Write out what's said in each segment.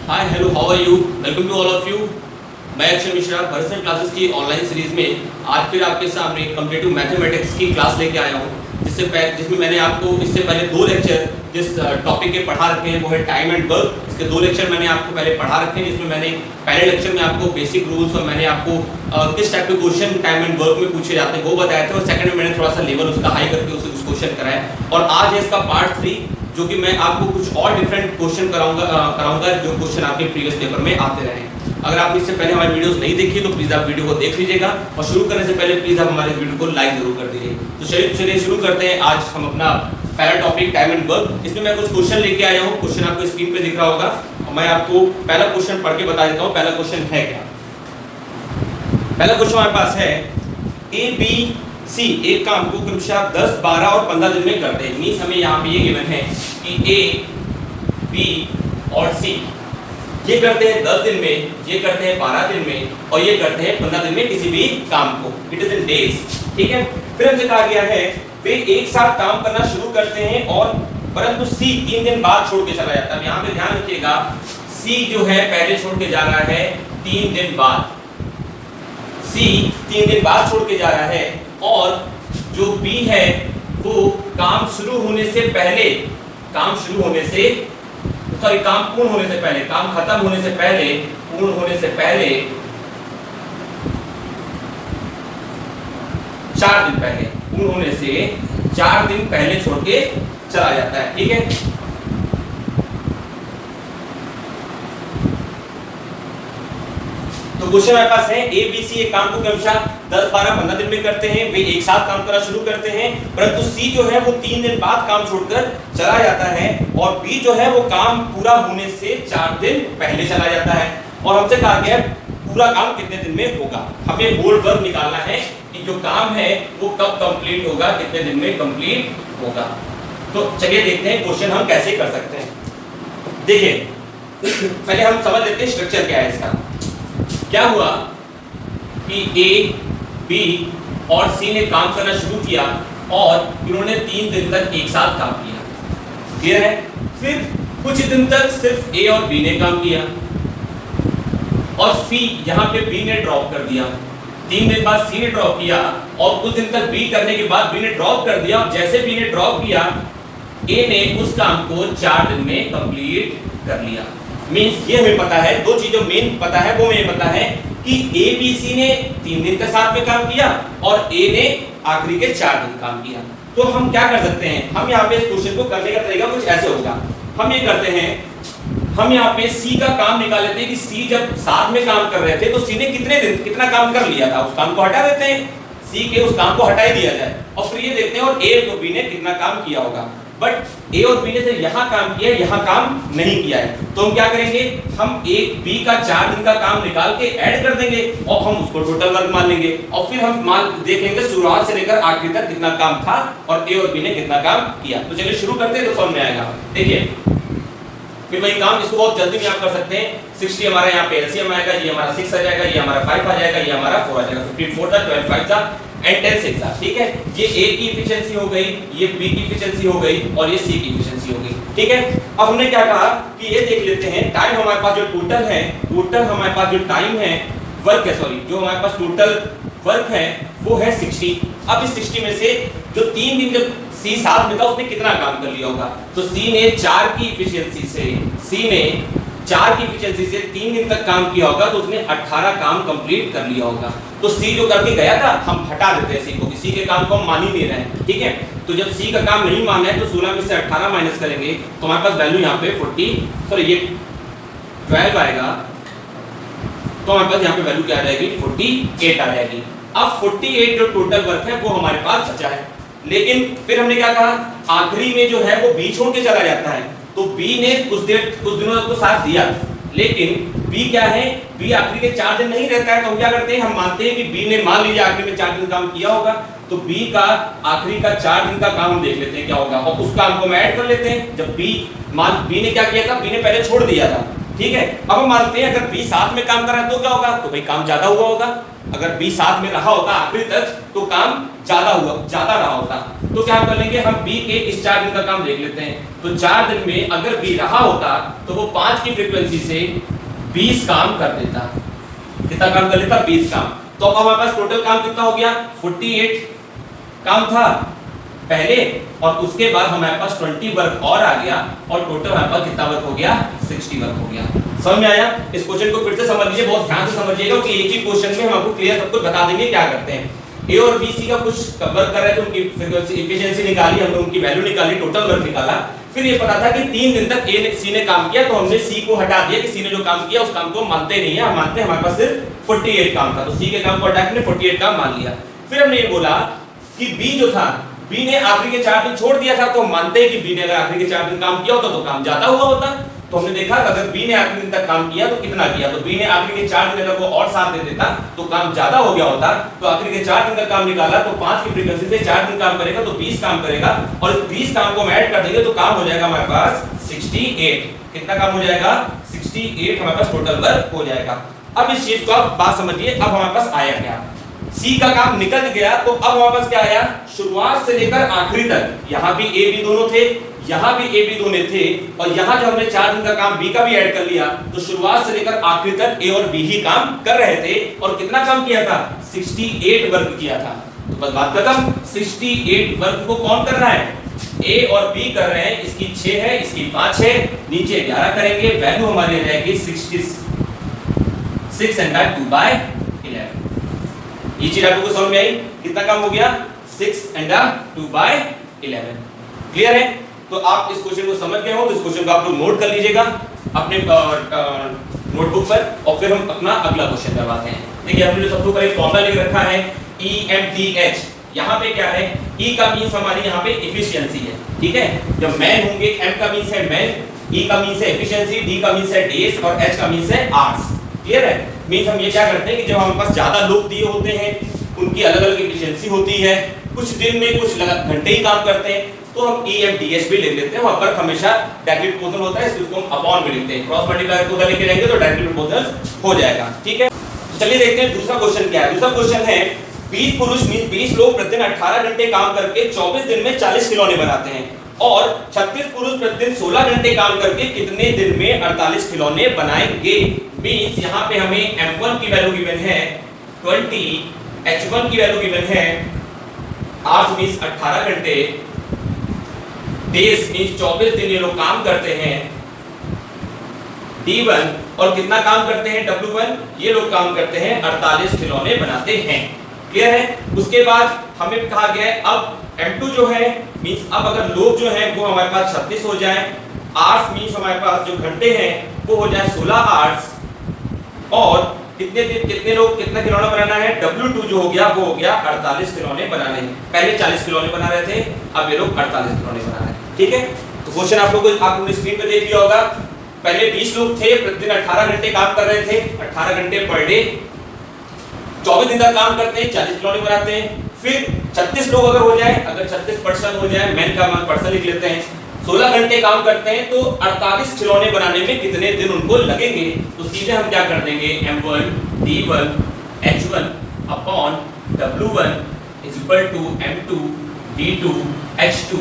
Hi hello how are you, welcome to all of you. मैं Akshay Mishra personal classes की online series में आज फिर आपके सामने कंपैरेटिव मैथमेटिक्स की क्लास लेके आया हूँ, जिसमें मैंने आपको इससे पहले दो लेक्चर जिस टॉपिक के पढ़ा रखे हैं वो है टाइम एंड वर्क। इसके दो लेक्चर मैंने आपको पहले पढ़ा रखे हैं, जिसमें मैंने पहले लेक्चर में आपको बेसिक रूल्स और मैंने आपको किस टाइप के क्वेश्चन टाइम एंड वर्क में पूछे जाते हैं वो बताया था, और सेकंड में मैंने थोड़ा सा लेवल उसका हाई करके उस क्वेश्चन कराया। और आज है इसका पार्ट 3, जो कि मैं आपको कुछ और डिफरेंट क्वेश्चन कराऊंगा जो क्वेश्चन आपके प्रीवियस पेपर में आते रहे। अगर आपने इससे पहले हमारी वीडियोस नहीं देखी तो प्लीज आप वीडियो को देख लीजिएगा, और शुरू करने से पहले प्लीज आप हमारे वीडियो को लाइक जरूर कर दीजिए। तो चलिए शुरू करते हैं। आज हम अपना पहला टॉपिक टाइम एंड वर्क, इसमें मैं कुछ क्वेश्चन लेके आया हूँ। क्वेश्चन आपको स्क्रीन पे दिख रहा होगा और मैं आपको पहला क्वेश्चन पढ़ के बता देता हूँ पहला क्वेश्चन है क्या। पहला क्वेश्चन हमारे पास है ए बी सी एक काम को क्रमशः 10, 12 और 15 दिन में करते हैं। मींस हमें यहाँ पे ये गिवन है कि ए बी और सी ये करते हैं 10 दिन में, ये करते हैं 12 दिन में और ये करते हैं 15 दिन में किसी भी काम को। इट इज इन डेज, ठीक है। फिर हमसे कहा गया है वे एक साथ काम करना शुरू करते हैं और परंतु सी 3 दिन बाद छोड़ के चला जाता है। यहाँ पे ध्यान रखिएगा, सी जो है पहले छोड़ के जा रहा है 3 दिन बाद, सी 3 दिन बाद छोड़ के जा रहा है, और जो बी है वो काम शुरू होने से पहले, काम पूर्ण होने से पहले, काम खत्म होने से पहले, पूर्ण होने से पहले 4 दिन पहले, पूर्ण होने से 4 दिन पहले छोड़ के चला जाता है, ठीक है। तो क्वेश्चन हमारे पास है ए बी सी एक काम को क्रमशः 10, 12, 15 दिन में करते हैं। वे एक साथ काम करना शुरू करते हैं, परंतु सी जो है वो 3 दिन बाद काम छोड़कर चला जाता है, और बी जो है वो काम पूरा होने से 4 दिन पहले चला जाता है। और हमसे कहा गया पूरा काम कितने दिन में होगा। हमें होल वर्क निकालना है कि जो काम है वो कब कंप्लीट होगा, कितने दिन में कंप्लीट होगा। तो चलिए देखते हैं क्वेश्चन हम कैसे कर सकते हैं। देखिए पहले हम समझ लेते हैं स्ट्रक्चर क्या है इसका। क्या हुआ कि ए बी और सी ने काम करना शुरू किया और इन्होंने 3 दिन तक एक साथ काम किया, क्लियर है। फिर कुछ दिन तक सिर्फ ए और बी ने काम किया और सी यहाँ पे बी ने ड्रॉप कर दिया। 3 दिन बाद सी ने ड्रॉप किया और कुछ दिन तक बी करने के बाद बी ने ड्रॉप कर दिया, और जैसे बी ने ड्रॉप किया ए ने उस काम को 4 दिन में कंप्लीट कर लिया। मींस ये हमें पता है, दो चीजों मेन पता है, वो हमें पता है कि ए बी सी ने 3 दिन के साथ में काम किया और ए ने आखिरी के 4 दिन काम किया। तो हम क्या कर सकते हैं, हम यहाँ पे इस क्वेश्चन को करने का तरीका कुछ ऐसे होगा। हम ये करते हैं, हम यहाँ पे सी का काम निकाल लेते हैं कि सी जब साथ में काम कर रहे थे तो सी ने कितना काम कर लिया था, उस काम को हटा देते हैं, सी के उस काम को हटा ही दिया जाए, और फिर ये देखते हैं और ए और बी ने कितना काम किया होगा। बट ए और बी ने सिर्फ यहाँ काम किया है, यहाँ काम नहीं किया है। तो हम क्या करेंगे, हम ए बी का 4 दिन का काम निकाल के ऐड कर देंगे और हम उसको टोटल वर्क मान लेंगे, और फिर हम मान देखेंगे शुरुआत से लेकर आखिर तक कितना काम था और ए और बी ने कितना काम किया। तो चलिए शुरू करते हैं, तो समझ में आएगा। देखिए फिर वही काम, इसको बहुत जल्दी में आप कर सकते हैं। 60 हमारा यहाँ पे एलसीएम आएगा, ये हमारा 6 आ जाएगा, ये हमारा 5 आ जाएगा, ये हमारा 4 आ जाएगा। 15 4 था, 12 5 था एंड 10 6 था, ठीक है। ये ए की एफिशिएंसी हो गई, ये बी की एफिशिएंसी हो गई और ये सी की एफिशिएंसी हो गई, ठीक है। अब हमने क्या कहा कि ये देख लेते हैं टाइम हमारे पास जो टोटल है, टोटल हमारे पास जो टाइम है, वर्क है सॉरी, जो हमारे पास टोटल वर्क है वो है 60। अब इस 60 में से जो 3 दिन जब सी साथ में था उसने कितना काम कर लिया होगा, तो सी ने 4 की एफिशिएंसी से, सी ने 4 की एफिशिएंसी से 3 दिन तक काम किया होगा, तो उसने 18 काम कंप्लीट कर लिया होगा। तो सी जो करके गया था हम हटा देते हैं सी को, सी के काम को हम मान ही नहीं रहे हैं, ठीक है। तो जब सी का काम नहीं माना है तो 16 में से 18 माइनस करेंगे तो हमारे पास वैल्यू यहाँ पे 12 आएगा, तो हमारे पास यहाँ पे वैल्यू क्या आ जाएगी, 48 आ जाएगी। अब 48 जो टोटल वर्क है वो हमारे पास बचा है, लेकिन फिर हमने क्या कहा, आखिरी में जो है वो बी छोड़ के चला जाता है, तो बी ने कुछ दिनों तक तो साथ दिया, लेकिन बी क्या है, बी आखिरी के 4 दिन नहीं रहता है। तो हम क्या करते हैं, हम मानते हैं कि बी ने मान लीजिए आखिरी में 4 दिन काम किया होगा, तो बी का आखिरी का 4 दिन का काम हम देख लेते हैं क्या होगा, और उस काम को हम ऐड कर लेते हैं। जब बी ने क्या किया था, बी ने पहले छोड़ दिया था, ठीक है। अब हम मानते हैं अगर बी साथ में काम कर रहा है तो क्या होगा, तो भाई काम ज्यादा हुआ होगा। अगर बी साथ में रहा होता आखिरी तक तो काम ज्यादा रहा होता। तो क्या कर लेंगे हम, बी के इस 4 दिन का काम देख लेते हैं। तो 4 दिन में अगर बी रहा होता तो वो 5 की फ्रीक्वेंसी से 20 काम कर देता। कितना काम कर लेता, 20 काम। तो अब हमारे पास टोटल काम कितना हो गया, 48 काम था पहले, और उसके बाद हमारे पास 20 वर्क और आ गया, और टोटल हमारे पास कितना वर्क हो गया, 60 वर्क हो गया। समझ में आया? इस क्वेश्चन को फिर से समझ लीजिए, बहुत ध्यान से समझिएगा कि एक ही क्वेश्चन में हम आपको क्लियर सब कुछ बता देंगे क्या करते हैं। ए और बी सी का कुछ वर्क कर रहे थे, उनकी फ्रीक्वेंसी एफिशिएंसी निकाली हमने, उनकी वैल्यू निकाली, टोटल वर्क निकाला। फिर ये पता था कि 3 दिन तक ए ने सी ने काम किया, तो हमने सी को हटा दिया कि सी ने जो काम किया उस काम को मानते नहीं है, हम मानते हैं हमारे पास सिर्फ 48 काम था। तो सी के काम को हटा के 48 काम मान लिया। फिर हमने ये बोला कि बी जो था, बी ने आखिरी के 4 दिन छोड़ दिया था, तो हम मानते हैं कि बी ने अगर आखिरी के 4 दिन काम किया होता तो काम ज्यादा हुआ होता। तो हमने देखा अगर बी ने आखिरी दिन तक काम किया तो कितना किया, तो बी ने आखिरी के 4 दिन अगर वो और साथ दे देता तो काम ज्यादा हो गया होता। तो आखिरी के 4 दिन का काम निकाला, तो 5 की फ्रीक्वेंसी से 4 दिन काम करेगा तो 20 काम करेगा, और 20 काम को हम ऐड कर देंगे तो काम हो जाएगा हमारे पास 68। कितना काम हो जाएगा, 68 हमारे पास टोटल वर्क हो जाएगा। अब इस चीज को आप बात समझिए, अब हमारे पास आया क्या, सी का काम निकल गया, तो अब हमारे पास क्या आया, शुरुआत से लेकर आखिरी तक। यहां भी ए बी दोनों थे, यहां भी ए बी दोनों थे, और यहां जो हमने 4 दिन का काम बी का भी ऐड कर लिया, तो शुरुआत से लेकर आखिरी तक ए और बी ही काम कर रहे थे। और कितना काम किया था, 68 वर्क किया था। तो बस बात खत्म। 68 वर्क को कौन कर रहा है, ए और बी कर रहे हैं। इसकी 6 है, इसकी 5 है, नीचे 11 करेंगे, वैल्यू हमारी आ जाएगी 66 एंड 2/11। ये चीज आपको समझ में आई, कितना काम हो गया, 6 एंड 2/11। क्लियर है? तो आप इस क्वेश्चन को समझ गए हो, तो इस क्वेश्चन को आप लोग नोट कर लीजिएगा अपने नोटबुक पर, और फिर हम अपना अगला क्वेश्चन करवाते हैं। देखिए हमने जो सबसे ऊपर एक फॉर्मूला लिख रखा है EMTH। यहाँ पे क्या है, E का मींस हमारी यहाँ पे एफिशिएंसी है, ठीक है। जब मैन होंगे, M का मींस है मैन, E का मींस है एफिशिएंसी, D का मींस है डेज, और H का मींस है आवर्स। क्लियर है? मींस हम ये क्या करते हैं कि जब हमारे पास ज्यादा लोग दिए होते हैं, उनकी अलग अलग एफिशिएंसी होती है, कुछ दिन में कुछ घंटे ही काम करते हैं, तो हम EMTH भी लिख लेते हैं। वहां पर हमेशा डायरेक्टली प्रोपोर्शनल होता है, इसको हम अपॉन में लिखते हैं। क्रॉस मल्टीप्लाई को उधर लेके जाएंगे तो डायरेक्टली प्रोपोर्शनल हो जाएगा, ठीक है। तो चलिए देखते हैं दूसरा क्वेश्चन क्या है। दूसरा क्वेश्चन है 20 पुरुष मींस 20 लोग प्रतिदिन 18 घंटे काम करके 24 दिन में 40 खिलौने बनाते हैं, और 36 पुरुष प्रतिदिन 16 घंटे काम करके कितने दिन में 48 खिलौने बनाएंगे। मींस यहाँ पे हमें M1 की वैल्यू गिवन है 20, H1 की वैल्यू गिवन है आवर्स मींस 18 घंटे, डेज मींस 24 दिन ये लोग काम करते हैं, D1 और कितना काम करते हैं W1, ये लोग काम करते हैं 48 खिलौने बनाते हैं। क्लियर है? उसके बाद हमें कहा गया है अब M2 जो है मींस अब अगर लोग जो है वो हमारे पास 36 हो जाए, आवर्स मींस हमारे पास जो घंटे हैं वो हो जाए 16 आवर्स, और कितने दिन कितने लोग कितना खिलौना बनाना है, W2 जो हो गया वो हो गया 48 खिलौने बनाने हैं। पहले 40 खिलौने बना रहे थे, अब ये लोग 48 खिलौने बना रहे हैं, ठीक है। तो क्वेश्चन आप लोगों स्क्रीन पे देख लिया होगा। पहले 20 लोग थे, प्रतिदिन 18 घंटे काम कर रहे थे, 18 घंटे पर डे, 24 दिन का काम करते हैं, 40 खिलौने बनाते हैं। फिर 36 लोग अगर हो जाए, अगर 36% हो जाए, मैन का मान पर्सन लिख लेते हैं, 16 घंटे काम करते हैं, तो 48 खिलौने बनाने में कितने दिन उनको लगेंगे। तो सीधे हम क्या कर देंगे, M1 D1 H1 upon W1 is equal to M2 D2 H2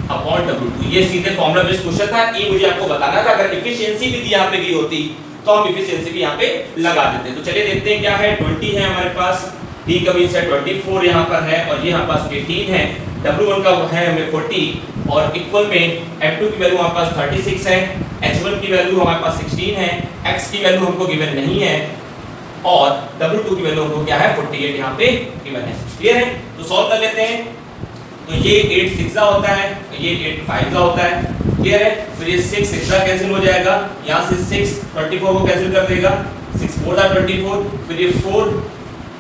upon W2। ये सीधे फॉर्मूला बेस्ड क्वेश्चन था, ये मुझे आपको बताना था। अगर एफिशिएंसी भी यहाँ पे दी होती तो हम एफिशिएंसी भी यहाँ पे लगा देते। तो चलिए देखते हैं क्या है। 20 है हमारे पास, D का मींस है 24 यहाँ पर है, और ये यहाँ पास 18 है, W1 का है हमें 40, और इक्वल में M2 की वैल्यू हमारे पास 36 है, H1 की वैल्यू हमारे पास 16 है, X की वैल्यू हमको गिवन नहीं है, और W2 की वैल्यू हमको क्या है 48 यहाँ पे गिवन है। क्लियर है? तो सॉल्व कर लेते हैं। तो ये 8 6 होता है, ये 8 5 होता है। क्लियर है? फिर ये 6 6 कैंसिल हो जाएगा, यहाँ से 6 24 को कैंसिल कर देगा, 6 4 24, फिर ये 4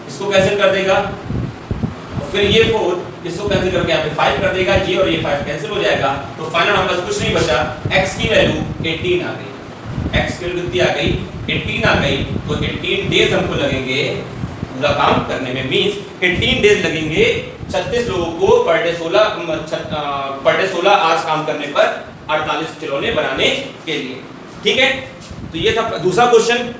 इसको कैंसिल कर देगा, और फिर ये 4 इसको कैंसिल करके यहाँ पे 5 कर देगा, ये और ये 5 कैंसिल हो जाएगा। तो फाइनल हमारे पास कुछ नहीं बचा, x की वैल्यू 18 आ गई। x की वैल्यू कितनी आ गई, 18 आ गई। तो 18 डेज हमको लगेंगे पूरा काम करने में, मींस 18 डेज लगेंगे 36 लोगों को पर डे 16 आवर्स काम करने पर 48 खिलौने बनाने के लिए। ठीक है? तो ये था दूसरा क्वेश्चन।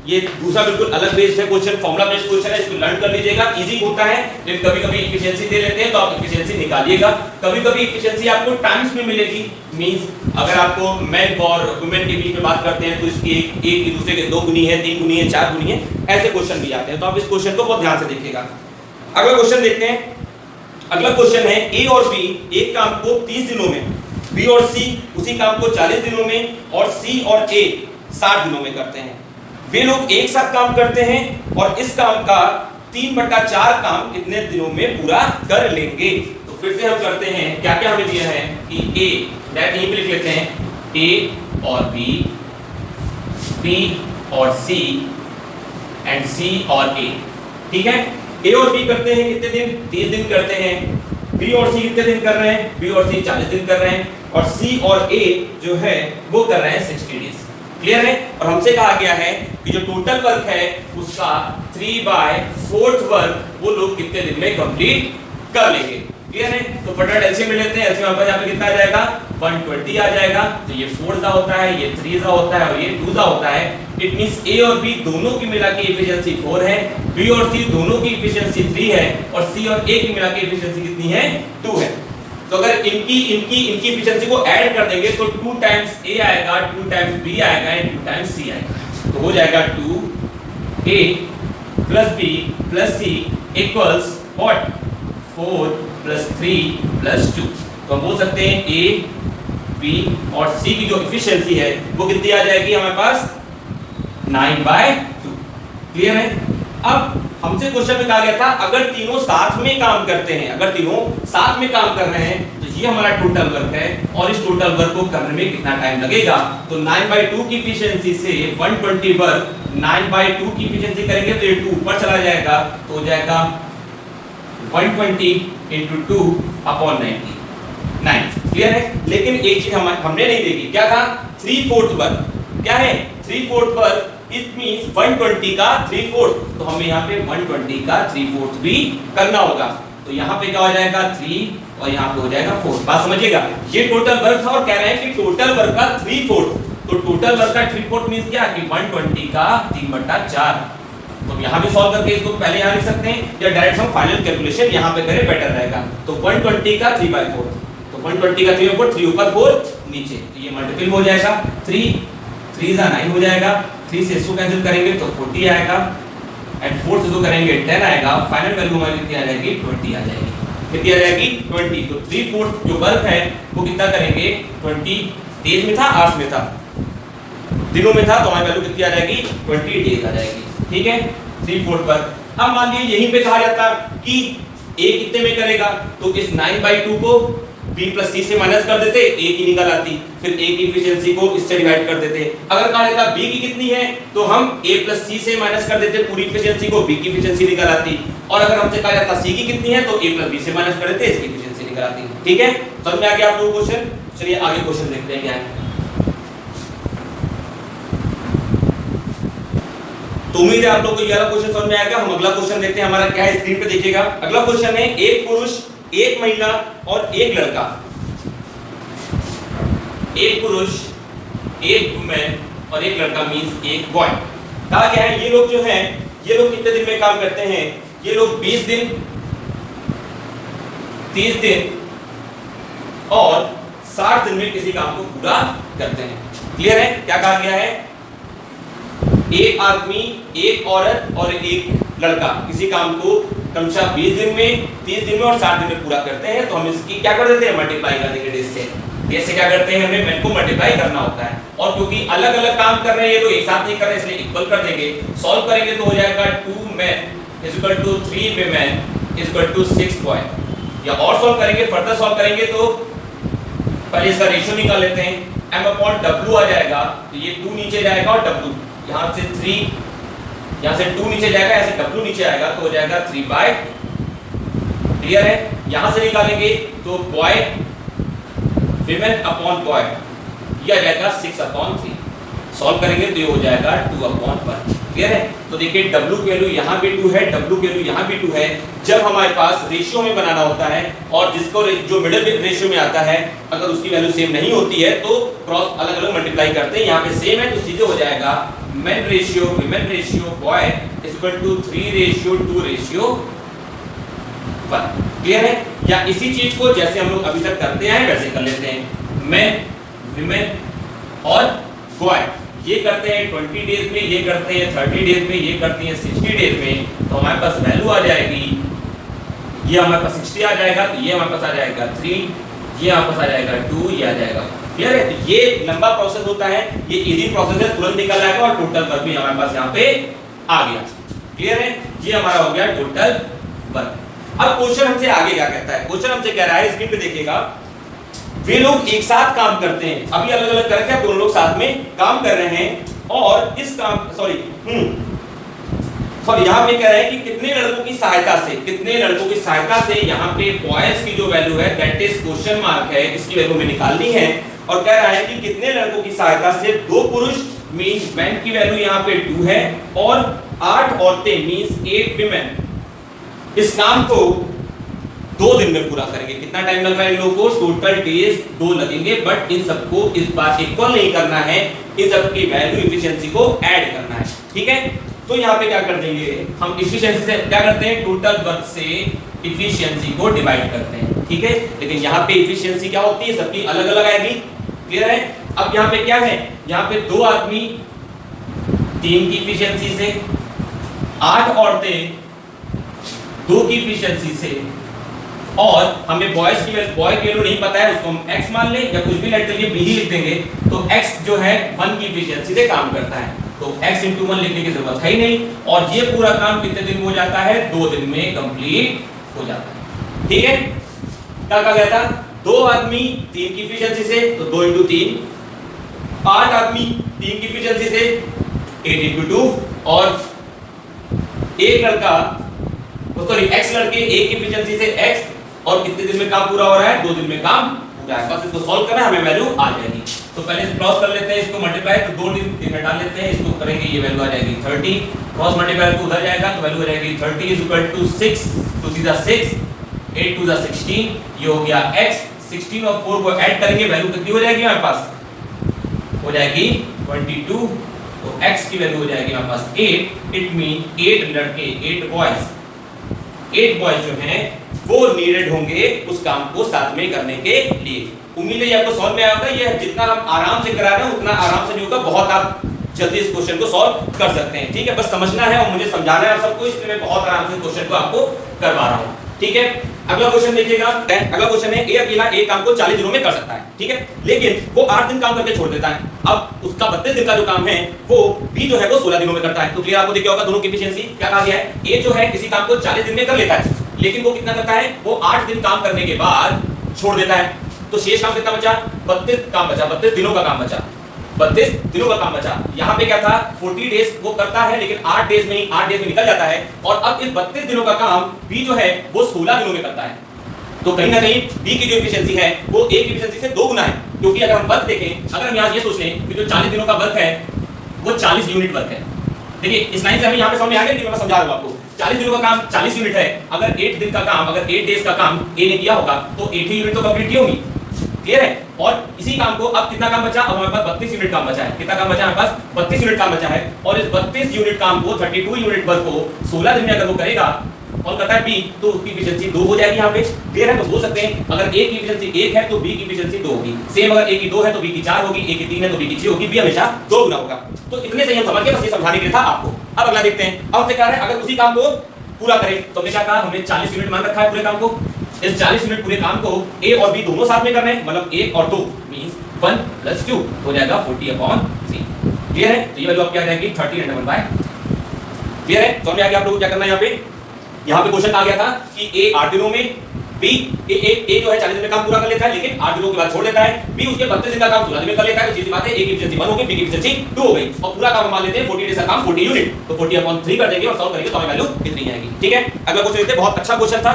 ये दूसरा बिल्कुल अलग बेस्ड है क्वेश्चन, फॉर्मूला बेस्ड क्वेश्चन है, इसको लर्न कर लीजिएगा। इजी होता है, लेकिन कभी-कभी एफिशिएंसी दे देते हैं तो आप एफिशिएंसी निकालिएगा। कभी-कभी एफिशिएंसी आपको टाइम्स में मिलेगी, मींस अगर आपको मैन और वुमेन के बीच में बात करते हैं तो इसकी एक दूसरे के 2 गुनी है, 3 गुनी है, 4 गुनी है, ऐसे क्वेश्चन भी आते हैं। तो आप इस क्वेश्चन को बहुत ध्यान से देखिएगा। अगला क्वेश्चन देखते हैं। अगला क्वेश्चन है ए और बी एक काम को 30 दिनों में, बी और सी उसी काम को 40 दिनों में और सी और ए 60 दिनों में करते हैं। वे लोग एक साथ काम करते हैं और इस काम का 3/4 काम कितने दिनों में पूरा कर लेंगे। तो फिर से हम करते हैं, क्या क्या हमें दिया है कि ए डायरेक्ट यहीं पे लिख लेते हैं, ए और बी, बी और सी एंड सी और ए। ठीक है, ए और बी करते हैं कितने दिन, 30 दिन करते हैं। बी और सी कितने दिन कर रहे हैं, बी और सी 40 दिन कर रहे हैं। और सी और ए जो है वो कर रहे हैं 60 डेज। क्लियर है। और हमसे कहा गया है कि जो टोटल वर्क है उसका 3/4 वर्क वो लोग कितने दिन में कंप्लीट कर लेंगे। क्लियर है। तो फटाफट एलसीएम ले लेते हैं। एलसीएम हमारे पास यहाँ पे कितना आ जाएगा, 120 आ जाएगा। तो ये 4 सा होता है, ये 3 सा होता है और ये 2 सा होता है। इट मींस ए और बी दोनों की मिला के एफिशिएंसी 4 है, बी और सी दोनों की एफिशिएंसी 3 है और सी और ए की मिला के एफिशिएंसी कितनी है, 2 है। तो अगर इनकी एफिशिएंसी को ऐड कर देंगे तो 2 टाइम्स ए आएगा, 2 टाइम्स बी आएगा एंड 2 टाइम्स सी आएगा। तो हो जाएगा 2a + b + c equals what, 4 + 3 + 2। तो हम बोल सकते हैं a, b और c की जो एफिशिएंसी है वो कितनी आ जाएगी हमारे पास, 9/2। क्लियर है। अब हमसे क्वेश्चन में कहा गया था अगर तीनों साथ में काम करते हैं, अगर तीनों साथ में काम कर रहे हैं तो ये हमारा टोटल वर्क है और इस टोटल वर्क को करने में कितना टाइम लगेगा। तो 9/2 की एफिशिएंसी से 120 वर्क 9/2 की एफिशिएंसी करेंगे तो ये 2 ऊपर चला जाएगा, तो हो जाएगा 120 × 2/9। क्लियर है। लेकिन एक चीज हमने नहीं देखी, क्या था, 3/4 वर्क। क्या है 3/4 वर्क, इट मींस 120 का 3/4। तो हमें यहाँ पे 120 का 3/4 भी करना होगा। तो यहाँ पे क्या हो जाएगा 3 और यहाँ पे हो जाएगा 4। बात समझिएगा, ये टोटल वर्क था और कह रहे हैं कि टोटल वर्क का 3/4। तो टोटल वर्क का 3/4 मींस क्या कि 120 का 3/4। तो यहाँ भी सॉल्व करके इसको पहले यहाँ लिख सकते हैं या डायरेक्ट हम फाइनल कैलकुलेशन यहाँ पे करें, बेटर रहेगा। तो 120 का 3/4, तो 120 का 3/4, 3 ऊपर 4 नीचे, तो ये मल्टीपल हो जाएगा। 3 × 9 हो जाएगा। 3 से इसको कैंसिल करेंगे तो 40 आएगा एंड 4 से इसको करेंगे 10 आएगा। फाइनल वैल्यू हमारी कितनी आ जाएगी, 20 आ जाएगी। कितनी आ जाएगी, 20। तो 3/4 जो वर्क है वो कितना करेंगे, 20 डेज में था, आवर्स में था, दिनों में था, तो हमारी वैल्यू कितनी आ जाएगी, 20 डेज आ जाएगी। ठीक है, 3/4 वर्क। अब मान लीजिए यहीं पे कहा जाता कि ए कितने में करेगा, तो इस 9/2 को b + c से माइनस कर देते, a की निकल आती, फिर a की एफिशिएंसी को इससे डिवाइड कर देते। अगर कहा जाता b की कितनी है तो हम a + c से माइनस कर देते पूरी एफिशिएंसी को, b की एफिशिएंसी निकल आती। और अगर हमसे कहा जाता c की कितनी है तो a + b से माइनस कर देते, इसकी एफिशिएंसी निकल आती। ठीक है, समझ में आ गया आप लोगों को क्वेश्चन। चलिए आगे क्वेश्चन देखते हैं क्या है। तो उम्मीद है आप लोगों को ये वाला क्वेश्चन समझ में आएगा। हम अगला क्वेश्चन देखते हैं, हमारा क्या है, स्क्रीन पे देखिएगा। अगला क्वेश्चन है, एक पुरुष, एक महिला और एक लड़का, एक पुरुष, एक वुमेन और एक लड़का मींस एक बॉय। कहा गया है ये लोग जो हैं, ये लोग कितने दिन में काम करते हैं, ये लोग 20 दिन, 30 दिन और 60 दिन में किसी काम को पूरा करते हैं। क्लियर है। क्या कहा गया है, एक आदमी, एक औरत और एक लड़का किसी काम को क्रमशः 20 दिन में, 30 दिन में और 60 दिन में पूरा करते हैं। तो हम इसकी क्या कर देते हैं, मल्टीप्लाई कर देंगे डेज से। जैसे क्या करते हैं, हमें इनको मल्टीप्लाई करना होता है और क्योंकि अलग अलग काम कर रहे हैं ये तो एक साथ नहीं कर रहे, इसलिए इक्वल कर देंगे। सॉल्व करेंगे तो हो जाएगा 2 men = 3 women = 6 boy। या और सॉल्व करेंगे, फर्दर सॉल्व करेंगे तो पहले इसका रेशियो निकाल लेते हैं, m/w आ जाएगा। तो ये 2 नीचे जाएगा और w यहाँ से 3, यहाँ से 2 नीचे जाएगा, यहाँ से w नीचे आएगा, तो हो जाएगा 3/। क्लियर है। यहाँ से निकालेंगे तो बॉय women अपॉन बॉय, ये आ जाएगा 6/3। सॉल्व करेंगे तो ये हो जाएगा 2/1। क्लियर है? तो देखिए W की वैल्यू यहाँ पे 2 है, W की वैल्यू यहाँ पे 2 है। जब हमारे पास रेशियो में बनाना होता है और जिसको जो मिडिल रेशियो में आता है अगर उसकी वैल्यू सेम नहीं होती है तो क्रॉस अलग अलग मल्टीप्लाई करते हैं। यहाँ पे सेम है तो सीधे हो जाएगा men ratio women ratio boy equal to 3:2:1। Clear है? या इसी चीज को जैसे हम लोग अभी तक करते आए वैसे कर लेते हैं। मेन विमेन और बॉय ये करते हैं 20 डेज में, ये करते हैं 30 डेज में, ये करते हैं 60 डेज में। तो हमारे पास वैल्यू आ जाएगी, ये हमारे पास 60 आ जाएगा, तो ये हमारे पास आ जाएगा 3, ये हमारे पास आ जाएगा 2, ये आ जाएगा। क्लियर है? तो ये लंबा प्रोसेस होता है, ये इजी प्रोसेस है, तुरंत निकल जाएगा और टोटल वर्क भी हमारे पास यहाँ पे आ गया। क्लियर है? ये हमारा हो गया टोटल वर्क। अब क्वेश्चन हमसे आगे क्या कहता है? क्वेश्चन हमसे कह रहा है, स्क्रीन पे देखिएगा, वे लोग एक साथ काम करते हैं। अभी अलग अलग करके दोनों लोग साथ में काम कर रहे हैं और इस काम सॉरी यहाँ पे कह रहे हैं कि कितने लड़कों की सहायता से, कितने लड़कों की सहायता से यहाँ पे बॉयज की जो वैल्यू है दैट इज क्वेश्चन मार्क है, इसकी वैल्यू में निकालनी है। और कह रहा है कि कितने लड़कों की सहायता से 2 पुरुष मींस मैन की वैल्यू यहाँ पे 2 है और 8 औरतें मींस 8 विमेन इस काम को 2 दिन में पूरा करेंगे। कितना टाइम लग रहा है इन लोगों को? टोटल डेज 2 लगेंगे, बट इन सबको इस बार इक्वल नहीं करना है, इन सबकी वैल्यू एफिशिएंसी को ऐड करना है। ठीक है? तो यहाँ पे क्या कर देंगे हम, एफिशिएंसी से क्या करते हैं, टोटल वर्क से एफिशिएंसी को डिवाइड करते हैं। ठीक है? लेकिन यहाँ पे एफिशिएंसी क्या होती है, सबकी अलग अलग आएगी। क्लियर है? अब यहाँ पे क्या है, यहाँ पे 2 आदमी 3 की एफिशिएंसी से, 8 औरतें 2 की एफिशिएंसी से, और हमें बॉय की वैल्यू नहीं पता है, उसको हम x मान लें या कुछ भी लेट करके b ही लिख देंगे। तो x जो है 1 की एफिशिएंसी से काम करता है, तो x × 1 लिखने की जरूरत है ही नहीं। और ये पूरा काम कितने दिन में हो जाता है? 2 दिन में कंप्लीट हो जाता है। ठीक है? क्या कहा गया था? 2 आदमी 3 की एफिशिएंसी से, तो 2 × 3, 8 आदमी 3 की एफिशिएंसी से 8 × 2, और एक लड़का सॉरी x लड़के 1 की एफिशिएंसी से x, और कितने दिन में काम पूरा हो रहा है? 2 दिन में काम हो जाएगा। बस इसको सॉल्व करना है, हमें वैल्यू आ जाएगी। तो पहले क्रॉस कर लेते हैं, इसको मल्टीप्लाई, तो 2 दिन में डाल लेते हैं, इसको करेंगे, ये वैल्यू आ जाएगी 30, क्रॉस मल्टीप्लाई तो उधर जाएगा, तो वैल्यू हो जाएगी 30 = 6, 2 × 6, 8 × 16, ये हो गया x। 16 और 4 को ऐड करेंगे, वैल्यू कितनी हो जाएगी हमारे पास? हो जाएगी 22। तो x की वैल्यू हो जाएगी हमारे पास 8। इट मीन 8 लड़के, 8 बॉयज, 8 बॉयज जो हैं वो नीडेड होंगे उस काम को साथ में करने के लिए। उम्मीद है ये आपको समझ में आया होगा। ये जितना हम आराम से करा रहे हैं उतना आराम से नहीं होगा, बहुत आप जल्दी इस क्वेश्चन को सॉल्व कर सकते हैं। ठीक है? बस समझना है और मुझे समझाना है आप सबको, इसलिए मैं बहुत आराम से क्वेश्चन को आपको करवा रहा हूँ। ठीक है? अगला क्वेश्चन देखिएगा। अगला क्वेश्चन है, ए अकेला एक काम को 40 दिनों में कर सकता है। ठीक है? लेकिन वो 8 दिन काम करके छोड़ देता है। अब उसका 32 दिन का जो काम है वो बी जो है वो 16 दिनों में करता है। तो क्लियर आपको दिख गया होगा दोनों की एफिशिएंसी क्या कहा गया है। ए जो है किसी काम को 40 दिन में कर लेता है, लेकिन वो कितना करता है, वो 8 दिन काम करने के बाद छोड़ देता है। तो शेष काम कितना बचा? 32 काम बचा, 32 दिनों का काम बचा, 32 दिनों का काम बचा। यहाँ पे क्या था, 40 डेज वो करता है, लेकिन 8 डेज में निकल जाता है। और अब इस 32 दिनों का काम बी जो है वो 16 दिनों में करता है। तो कहीं ना कहीं बी की जो एफिशिएंसी है वो ए की एफिशिएंसी से 2 गुना है। क्योंकि अगर हम वर्क देखें, अगर हम यहाँ ये सोच लें कि जो 40 दिनों का वर्क है वो 40 यूनिट वर्क है। देखिए इस लाइन से हमें यहाँ पे समझ में आ गया कि मैं समझा रहा हूँ आपको। 40 दिनों का काम 40 यूनिट है। अगर 8 दिन का काम, अगर 8 डेज का काम ए ने किया होगा तो 80 यूनिट तो कंप्लीट की होगी। क्लियर है? और इसी काम को अब कितना काम बचा, अब हमारे पास 32 यूनिट काम बचा है। कितना काम बचा हमारे पास? 32 यूनिट काम बचा है। और इस 32 यूनिट काम को 32 यूनिट वर्क को 16 दिन में अगर वो करेगा और करता है बी, तो उसकी एफिशिएंसी 2 हो जाएगी यहाँ पे। क्लियर है? तो बोल सकते हैं अगर ए की एफिशिएंसी 1 है तो बी की एफिशिएंसी 2 होगी। सेम अगर ए की 2 है तो बी की 4 होगी, ए की 3 है तो बी की 6 होगी, बी हमेशा 2 गुना होगा। तो इतने से हम समझ के बस ये समझाने के लिए था आपको। अब अगला देखते हैं। अब हमसे कह रहे हैं अगर उसी काम को पूरा करें तो हमने क्या कहा, हमने 40 यूनिट मान रखा है पूरे काम को। इस 40 यूनिट पूरे काम को ए और बी दोनों साथ में करना है, मतलब 1 और 2 मींस 1 + 2 हो जाएगा 40/3। क्लियर है? तो ये वैल्यू आपकी आ जाएगी 30/1/। क्लियर है? समझ में आ गया आप लोगों को क्या करना है। यहाँ पे क्वेश्चन आ गया था कि ए 8 दिनों में, बी ए जो है 40 दिन में काम पूरा कर लेता है, लेकिन 8 दिनों के बाद छोड़ देता है। बी उसके 32 दिन का काम 16 दिन में कर लेता है। तो सीधी बात है, ए की एफिशिएंसी 1 हो गई, बी की एफिशिएंसी 2 हो गई। और पूरा काम मान लेते हैं 40 डेज का काम 40 यूनिट, तो 40/3 कर देंगे और सॉल्व करेंगे तो हमें वैल्यू कितनी आएगी। ठीक है? अगला क्वेश्चन देखते हैं। बहुत अच्छा क्वेश्चन था,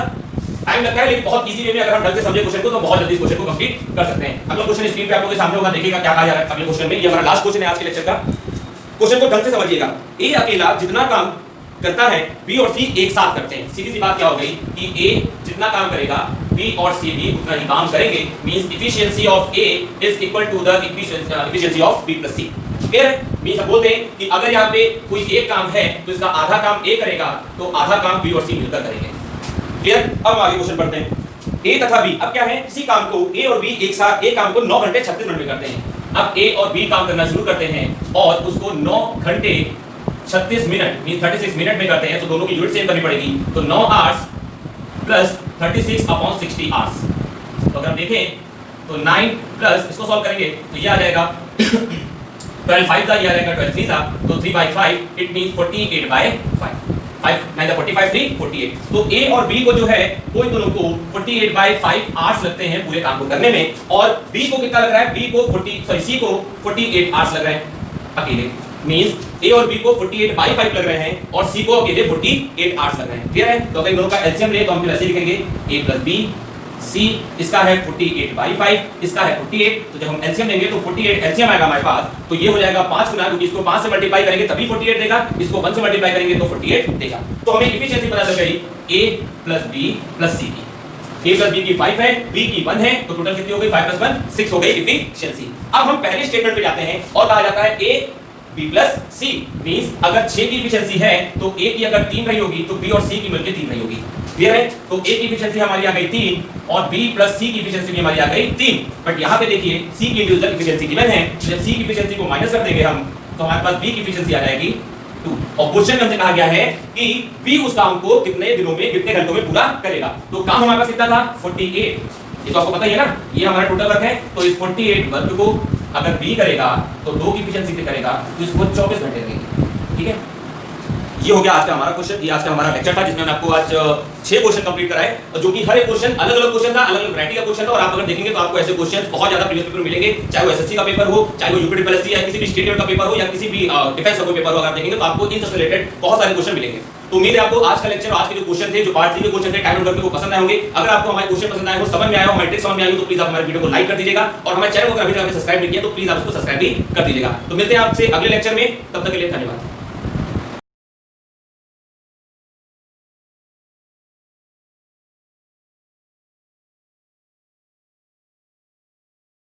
टाइम लगता है लेकिन बहुत इजी वे में अगर हम ढंग से समझे क्वेश्चन को तो बहुत जल्दी इस क्वेश्चन को कंप्लीट कर सकते हैं। अगला क्वेश्चन स्क्रीन पे आप लोगों के सामने होगा, देखिएगा क्या कहा जा रहा है अगले क्वेश्चन में। ये हमारा लास्ट क्वेश्चन है आज के लेक्चर का। क्वेश्चन को ढंग से समझिएगा। ए अकेला जितना काम करता है बी और सी एक साथ करते हैं। सीधी सी बात क्या हो गई कि ए जितना काम करेगा बी और सी भी उतना ही काम करेंगे। Means efficiency of A is equal to the efficiency of B plus C. Clear है? मींस हम बोलते हैं कि अगर यहाँ पे कोई एक काम है तो इसका आधा काम ए करेगा तो आधा काम बी और सी मिलकर करेंगे। क्लियर? अब आगे क्वेश्चन पढ़ते हैं। ए तथा बी, अब क्या है, किसी काम को ए और बी एक साथ, एक काम को 9 घंटे 36 मिनट में करते हैं। अब ए और बी काम करना शुरू करते हैं और उसको 9 घंटे 36 मिनट मींस 36 मिनट में करते हैं, तो दोनों की यूनिट सेम करनी पड़ेगी। तो 9 आवर्स प्लस 36/60 आवर्स। तो अगर हम देखें तो 9 प्लस इसको सॉल्व करेंगे तो ये आ जाएगा 12 5 का, ये आ जाएगा 12 3 का, तो 3/5 इट मींस 48/5। 5 9 45 3 48। तो ए और बी को जो है वो इन दोनों को 48/5 आवर्स लगते हैं पूरे काम को करने में, और बी को कितना लग रहा है, बी को सी को 48 आवर्स लग रहे हैं अकेले। मींस ए और बी को 48/5 लग रहे हैं और सी को अकेले 48 आवर्स लग रहे हैं। क्लियर है? तो अगर इन दोनों का एलसीएम ले तो हम फिर ऐसे लिखेंगे a + b, c इसका है 48/5, इसका है 48, तो जब हम एलसीएम लेंगे तो 48 एलसीएम आएगा हमारे पास, तो ये हो जाएगा 5 गुना, क्योंकि इसको 5 से मल्टीप्लाई करेंगे तभी 48 देगा, इसको 1 से मल्टीप्लाई करेंगे तो 48 देगा। तो हमें एफिशिएंसी पता चल गई a + b + c की। a + b की 5 है, b की 1 है, तो टोटल कितनी हो गई, 5 + 1 6 हो गई एफिशिएंसी। अब हम पहले स्टेटमेंट पे जाते हैं और कहा जाता है a b + c, मींस अगर 6 की एफिशिएंसी है तो a की अगर 3 रही होगी तो b और c की मिलकर 3 रही होगी। क्लियर है? तो a की एफिशिएंसी हमारी आ गई 3 और b + c की एफिशिएंसी भी हमारी आ गई 3। बट यहाँ पे देखिए c की इंडिविजुअल एफिशिएंसी गिवन है, जब c की एफिशिएंसी को माइनस कर देंगे हम तो हमारे पास b की एफिशिएंसी आ जाएगी 2। और क्वेश्चन में हमसे कहा गया है कि b उस काम को कितने दिनों में, कितने घंटों में पूरा करेगा। तो काम हमारे पास कितना था, 48। ये तो आपको पता ही है ना, ये हमारा टोटल वर्क है। तो इस 48 वर्क को अगर b करेगा तो 2 की एफिशिएंसी से करेगा तो इसको 24 घंटे लगेंगे। ठीक है? ये हो गया आज का हमारा क्वेश्चन, ये आज का हमारा लेक्चर था जिसमें हमने आपको आज 6 क्वेश्चन कंप्लीट कराए, और जो कि हर एक क्वेश्चन अलग-अलग क्वेश्चन था, अलग-अलग वैरायटी का क्वेश्चन था। और आप अगर देखेंगे तो आपको ऐसे क्वेश्चन बहुत ज्यादा प्रीवियस पेपर मिलेंगे, चाहे वो एसएससी का पेपर हो, चाहे वो यूपीटीपीएससी या किसी भी स्टेट लेवल का पेपर हो या किसी भी डिफेंस का कोई पेपर हो, अगर आप देखेंगे तो आपको इन सबसे रिलेटेड बहुत सारे क्वेश्चन मिलेंगे। तो उम्मीद है आपको आज का लेक्चर, आज के जो क्वेश्चन थे, जो पार्ट 3 के क्वेश्चन थे, टाइम नोट करके वो पसंद आए होंगे। अगर आपको हमारे क्वेश्चन पसंद आए हो, समझ में आया हो, हमारी ट्रिक समझ में आई हो, तो प्लीज आप हमारे वीडियो को लाइक कर दीजिएगा और हमारे चैनल को अगर अभी तक आपने सब्सक्राइब नहीं किया तो प्लीज आप उसको सब्सक्राइब भी कर दीजिएगा। तो मिलते हैं आपसे अगले लेक्चर में, तब तक के लिए धन्यवाद।